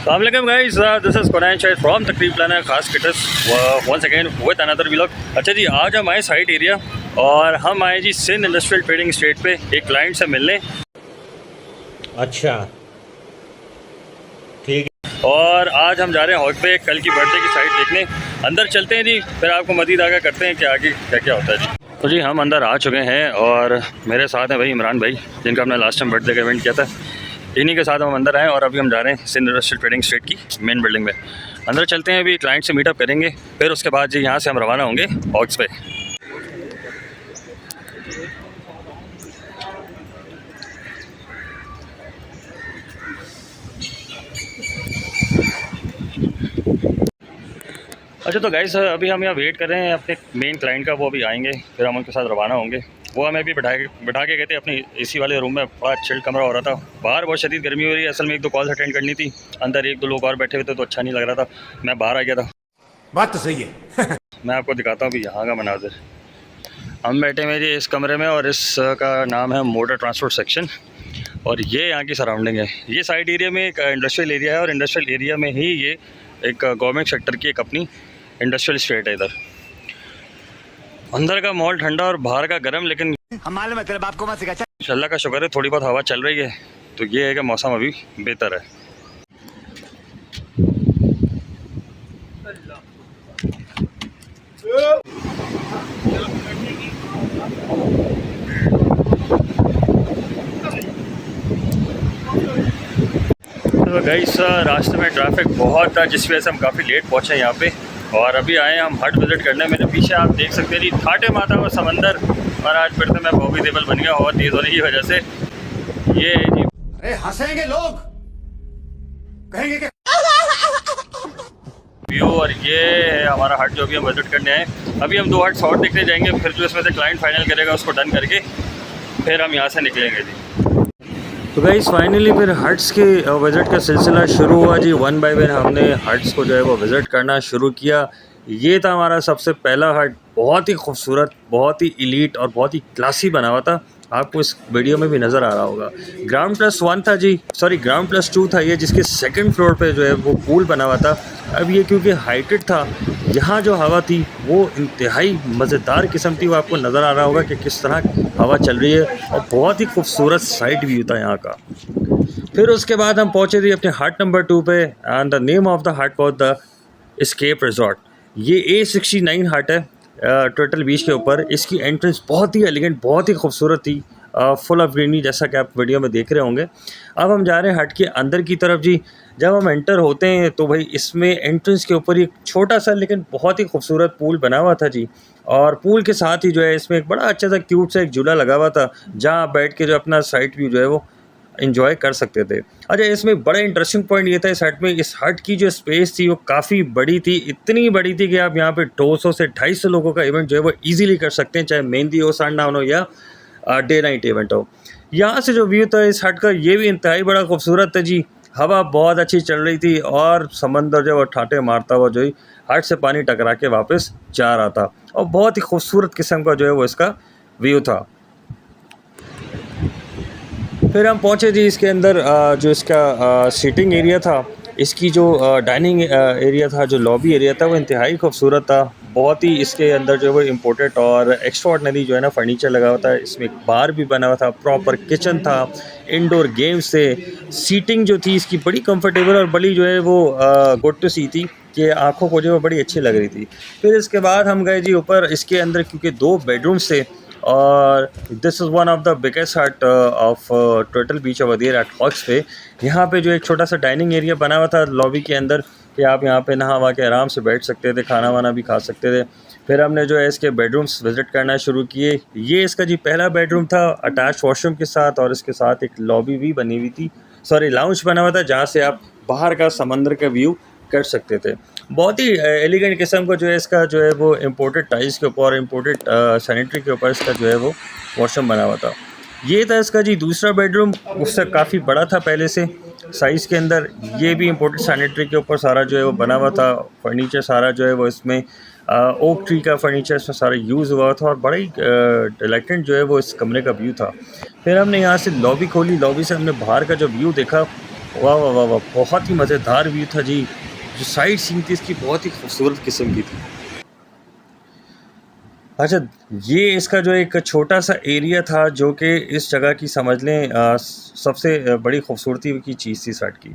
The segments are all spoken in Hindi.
Assalamualaikum guys, this is Quran Shahid from तकरीब प्लानर खास kits once again with another vlog। अच्छा जी, आज हम आए साइट एरिया और हम आए जी सिंध इंडस्ट्रियल ट्रेडिंग स्टेट पे एक क्लाइंट से मिलने। अच्छा ठीक है। और आज हम जा रहे हैं हॉक पे कल की बर्थडे की साइट देखने। अंदर चलते हैं जी, फिर आपको मज़ीद आगे करते हैं कि आगे क्या क्या होता है जी। तो जी हम अंदर आ चुके हैं और मेरे साथ हैं भाई इमरान भाई, जिनका हमने लास्ट टाइम बर्थडे का इवेंट किया था। इन्हीं के साथ हम अंदर आए और अभी हम जा रहे हैं सिंध इंडस्ट्रियल ट्रेडिंग स्टेट की मेन बिल्डिंग में। अंदर चलते हैं, अभी क्लाइंट से मीटअप करेंगे, फिर उसके बाद जी यहाँ से हम रवाना होंगे हॉक्स पे। अच्छा तो गाइस, अभी हम यहाँ वेट कर रहे हैं अपने मेन क्लाइंट का, वो अभी आएंगे, फिर हम उनके साथ रवाना होंगे। वो हमें भी बिठा के गए थे अपनी एसी वाले रूम में, बड़ा चिल्ड कमरा हो रहा था। बाहर बहुत शदीद गर्मी हो रही है, असल में एक दो कॉल्स अटेंड करनी थी, अंदर एक दो लोग और बैठे हुए थे तो अच्छा नहीं लग रहा था, मैं बाहर आ गया था। बात तो सही है। मैं आपको दिखाता हूँ अभी यहाँ का मनाजिर। हम बैठे हुए जी इस कमरे में और इसका नाम है मोटर ट्रांसपोर्ट सेक्शन, और ये यहाँ की सराउंडिंग है। ये साइड एरिया में एक इंडस्ट्रियल एरिया है और इंडस्ट्रियल एरिया में ही ये एक गवर्नमेंट सेक्टर की एक अपनी इंडस्ट्रियल स्टेट है। इधर अंदर का माहौल ठंडा और बाहर का गर्म, लेकिन हम मालूम है तेरे बाप को मत सिखा। अल्लाह का शुक्र है थोड़ी बहुत हवा चल रही है, तो ये है कि मौसम अभी बेहतर है। तो गाइस, रास्ते में ट्रैफिक बहुत था, जिस वजह से हम काफ़ी लेट पहुँचे यहाँ पे। और अभी आए हम हट विज़िट करने। मेरे पीछे आप देख सकते हैं जी ठाटे माता व समंदर, और आज फिर से मैं बॉबीदेबल बन गया और तेज़ होने की वजह से। ये है जी, अरे हंसेंगे लोग, कहेंगे कि व्यू, और ये है हमारा हट जो भी हम विज़िट करने आए। अभी हम 2 हट्स और देखने जाएंगे, फिर जो इसमें से क्लाइंट फाइनल करेगा उसको डन करके फिर हम यहाँ से निकलेंगे जी। तो गाइस फाइनली फिर हट्स के विज़िट का सिलसिला शुरू हुआ जी। 1 बाय 1 हमने हट्स को जो है वो विज़िट करना शुरू किया। ये था हमारा सबसे पहला हट, बहुत ही खूबसूरत, बहुत ही इलीट और बहुत ही क्लासी बना हुआ था। आपको इस वीडियो में भी नज़र आ रहा होगा। ग्राउंड प्लस 1 था जी, सॉरी ग्राउंड प्लस 2 था ये, जिसके सेकंड फ्लोर पे जो है वो पूल बना हुआ था। अब ये क्योंकि हाइटेड था, यहाँ जो हवा थी वो इंतहाई मज़ेदार किस्म की, वो आपको नज़र आ रहा होगा कि किस तरह हवा चल रही है, और बहुत ही खूबसूरत साइड व्यू था यहाँ का। फिर उसके बाद हम पहुँचे थे अपने हट नंबर 2 पे, and the name of the हट वॉज द एस्केप रिजॉर्ट। ये A69 हट है टर्टल बीच के ऊपर। इसकी एंट्रेंस बहुत ही एलिगेंट, बहुत ही खूबसूरत थी, फुल ऑफ ग्रीनरी, जैसा कि आप वीडियो में देख रहे होंगे। अब हम जा रहे हैं हट के अंदर की तरफ जी। जब हम एंटर होते हैं तो भाई इसमें एंट्रेंस के ऊपर एक छोटा सा लेकिन बहुत ही खूबसूरत पूल बना हुआ था जी, और पूल के साथ ही जो है इसमें एक बड़ा अच्छा सा क्यूट सा एक झूला लगा हुआ था, जहाँ आप बैठ के जो अपना साइड व्यू जो है वो एंजॉय कर सकते थे। अच्छा, इसमें बड़ा इंटरेस्टिंग पॉइंट ये था इस हट में, इस हट की जो स्पेस थी वो काफ़ी बड़ी थी, इतनी बड़ी थी कि आप यहाँ पे 200 से 250 लोगों का इवेंट जो है वो ईजिली कर सकते हैं, चाहे मेहंदी हो, सनडाउन हो या डे नाइट इवेंट हो। यहाँ से जो व्यू था इस हट का, ये भी इंतहाई बड़ा खूबसूरत था जी। हवा बहुत अच्छी चल रही थी और समंदर जो है वो ठाटे मारता हुआ जो ही हट से पानी टकरा के वापस जा रहा था, और बहुत ही खूबसूरत किस्म का जो है वो इसका व्यू था। फिर हम पहुँचे जी इसके अंदर, जो इसका सीटिंग एरिया था, इसकी जो डाइनिंग एरिया था, जो लॉबी एरिया था, वो इंतहाई खूबसूरत था। बहुत ही इसके अंदर जो है वो इम्पोर्टेड और एक्स्ट्राऑर्डिनरी जो है ना फर्नीचर लगा हुआ था। इसमें एक बार भी बना हुआ था, प्रॉपर किचन था, इंडोर गेम्स थे, सीटिंग जो थी इसकी बड़ी कंफर्टेबल और बड़ी जो है वो गुड टू सी थी, कि आँखों को जो है वो बड़ी अच्छी लग रही थी। फिर इसके बाद हम गए जी ऊपर। इसके अंदर क्योंकि 2 बेडरूम्स थे, और this is one of the biggest hut of turtle beach of अदीर एट हॉक्स पे। यहाँ पे जो एक छोटा सा डाइनिंग एरिया बना हुआ था लॉबी के अंदर, कि आप यहाँ पे नहा वहा के आराम से बैठ सकते थे, खाना वाना भी खा सकते थे। फिर हमने जो है इसके बेडरूम्स विज़िट करना शुरू किए। ये इसका जी पहला बेडरूम था, अटैच वॉशरूम के साथ, और इसके साथ एक लॉबी भी बनी हुई थी, सॉरी लाउंज बना हुआ था, जहाँ से आप बाहर का समंदर का व्यू कर सकते थे। बहुत ही एलिगेंट किस्म का जो है इसका जो है वो इम्पोर्टेड टाइल्स के ऊपर, इम्पोर्टेड सैनिटरी के ऊपर इसका जो है वो वॉशरूम बना हुआ था। ये था इसका जी दूसरा बेडरूम, उससे काफ़ी बड़ा था पहले से साइज़ के अंदर। ये भी इम्पोर्टेड सैनिटरी के ऊपर सारा जो है वो बना हुआ था, फर्नीचर सारा जो है वो इसमें ओक ट्री का फर्नीचर इसमें सारा यूज़ हुआ था, और बड़ा ही डिलाइटेंट जो है वो इस कमरे का व्यू था। फिर हमने यहाँ से लॉबी खोली, लॉबी से हमने बाहर का जो व्यू देखा वाह वाह वाह वाह, बहुत ही मज़ेदार व्यू था जी। जो साइड सीन थी इसकी बहुत ही खूबसूरत किस्म की थी। अच्छा, ये इसका जो एक छोटा-सा एरिया था जो कि इस जगह की समझ लें सबसे बड़ी खूबसूरती की चीज़ थी इस हट की।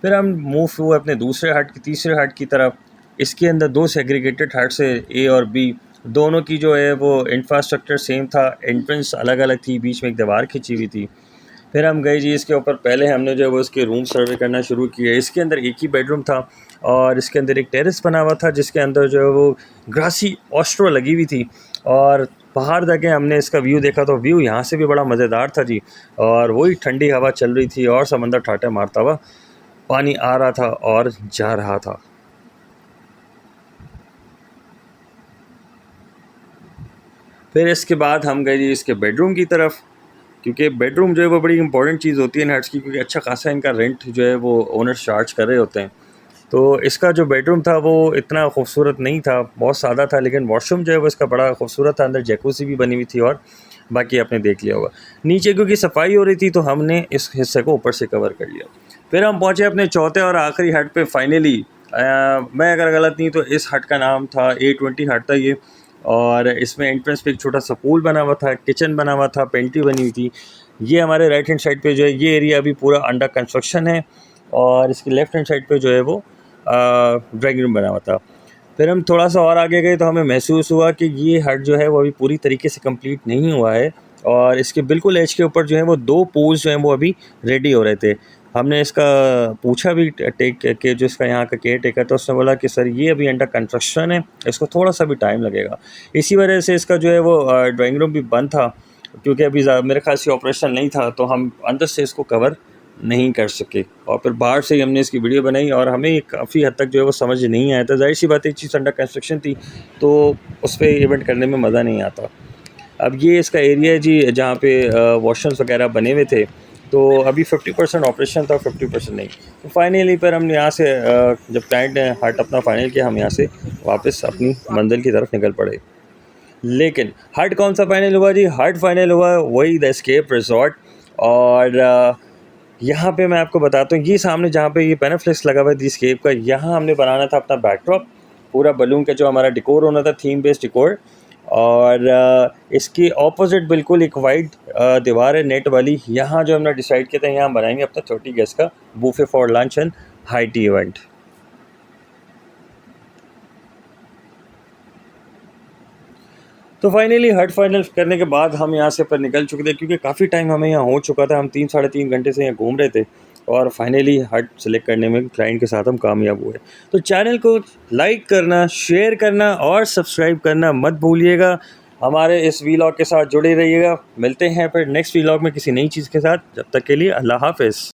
फिर हम मूव हुए अपने दूसरे हट की तीसरे हट की तरफ। इसके अंदर 2 सेग्रीगेटेड हट्स है, ए और बी। दोनों की जो है वो इंफ्रास्ट्रक्चर सेम था, एंट्रेंस अलग-अलग थी, बीच में एक दीवार खिंची हुई थी। फिर हम गए जी इसके ऊपर, पहले हमने जो है वो इसके रूम सर्वे करना शुरू किए। इसके अंदर एक ही बेडरूम था और इसके अंदर एक टेरेस बना हुआ था जिसके अंदर जो है वो ग्रासी ऑस्ट्रो लगी हुई थी। और बाहर जाके हमने इसका व्यू देखा तो व्यू यहाँ से भी बड़ा मज़ेदार था जी। और वही ठंडी हवा चल रही थी और समंदर ठाटे मारता हुआ पानी आ रहा था और जा रहा था। फिर इसके बाद हम गए जी इसके बेडरूम की तरफ, क्योंकि बेडरूम जो है वो बड़ी इंपॉर्टेंट चीज़ होती है हट्स की, क्योंकि अच्छा खासा इनका रेंट जो है वो ओनर्स चार्ज कर रहे होते हैं। तो इसका जो बेडरूम था वो इतना खूबसूरत नहीं था, बहुत सादा था, लेकिन वॉशरूम जो है वो इसका बड़ा खूबसूरत था। अंदर जैकुज़ी भी बनी हुई थी और बाकी आपने देख लिया होगा। नीचे क्योंकि सफाई हो रही थी तो हमने इस हिस्से को ऊपर से कवर कर लिया। फिर हम पहुँचे अपने चौथे और आखिरी हट पे फाइनली। मैं अगर गलत नहीं तो इस हट का नाम था A20 हट था ये। और इसमें एंट्रेंस पे एक छोटा सा पूल बना हुआ था, किचन बना हुआ था, पेंट्री बनी हुई थी। ये हमारे राइट हैंड साइड पे जो है ये एरिया अभी पूरा अंडर कंस्ट्रक्शन है। और इसके लेफ़्ट हैंड साइड पे जो है वो ड्राइंग रूम बना हुआ था। फिर हम थोड़ा सा और आगे गए तो हमें महसूस हुआ कि ये हट जो है वो अभी पूरी तरीके से कंप्लीट नहीं हुआ है। और इसके बिल्कुल एज के ऊपर जो है वो 2 पूल्स जो हैं वो अभी रेडी हो रहे थे। हमने इसका पूछा भी टेक के जो इसका यहाँ का केयर टेकर था, उसने बोला कि सर ये अभी अंडर कंस्ट्रक्शन है, इसको थोड़ा सा भी टाइम लगेगा। इसी वजह से इसका जो है वो ड्राइंग रूम भी बंद था, क्योंकि अभी मेरे ख्याल से ऑपरेशन नहीं था, तो हम अंदर से इसको कवर नहीं कर सके। और फिर बाहर से ही हमने इसकी वीडियो बनाई और हमें काफ़ी हद तक जो है वो समझ नहीं आया था। ज़ाहिर सी बात है, एक चीज़ अंडर कंस्ट्रक्शन थी तो उस पर इवेंट करने में मज़ा नहीं आता। अब ये इसका एरिया है जी जहाँ पे वॉशरूम्स वगैरह बने हुए थे। तो अभी 50% ऑपरेशन था, 50% नहीं। तो फाइनली फिर हम यहाँ से जब क्लाइंट ने हट अपना फाइनल किया, हम यहाँ से वापस अपनी मंजिल की तरफ निकल पड़े। लेकिन हट कौन सा फाइनल हुआ जी? हट फाइनल हुआ वही द एस्केप रिजॉर्ट। और यहाँ पे मैं आपको बताता हूँ, ये सामने जहाँ पे ये पेनाफ्लेक्स लगा हुआ है दी स्केप का, यहाँ हमने बनाना था अपना बैकड्रॉप। पूरा बलून का जो हमारा डिकोर होना था, थीम बेस्ड डिकोर। और इसकी ऑपोजिट बिल्कुल एक वाइड दीवार है नेट वाली। यहाँ जो हमने डिसाइड किया था, यहाँ बनाएंगे अपना 30 गेस्ट का buffet for lunch and high tea event. तो फाइनली हट फाइनल करने के बाद हम यहाँ से पर निकल चुके थे, क्योंकि काफ़ी टाइम हमें यहाँ हो चुका था। हम 3 साढ़े 3 घंटे से यहाँ घूम रहे थे और फाइनली हट सेलेक्ट करने में क्लाइंट के साथ हम कामयाब हुए। तो चैनल को लाइक करना, शेयर करना और सब्सक्राइब करना मत भूलिएगा। हमारे इस वीलॉग के साथ जुड़े रहिएगा। मिलते हैं फिर नेक्स्ट वीलॉग में किसी नई चीज़ के साथ। जब तक के लिए अल्लाह हाफ़िज़।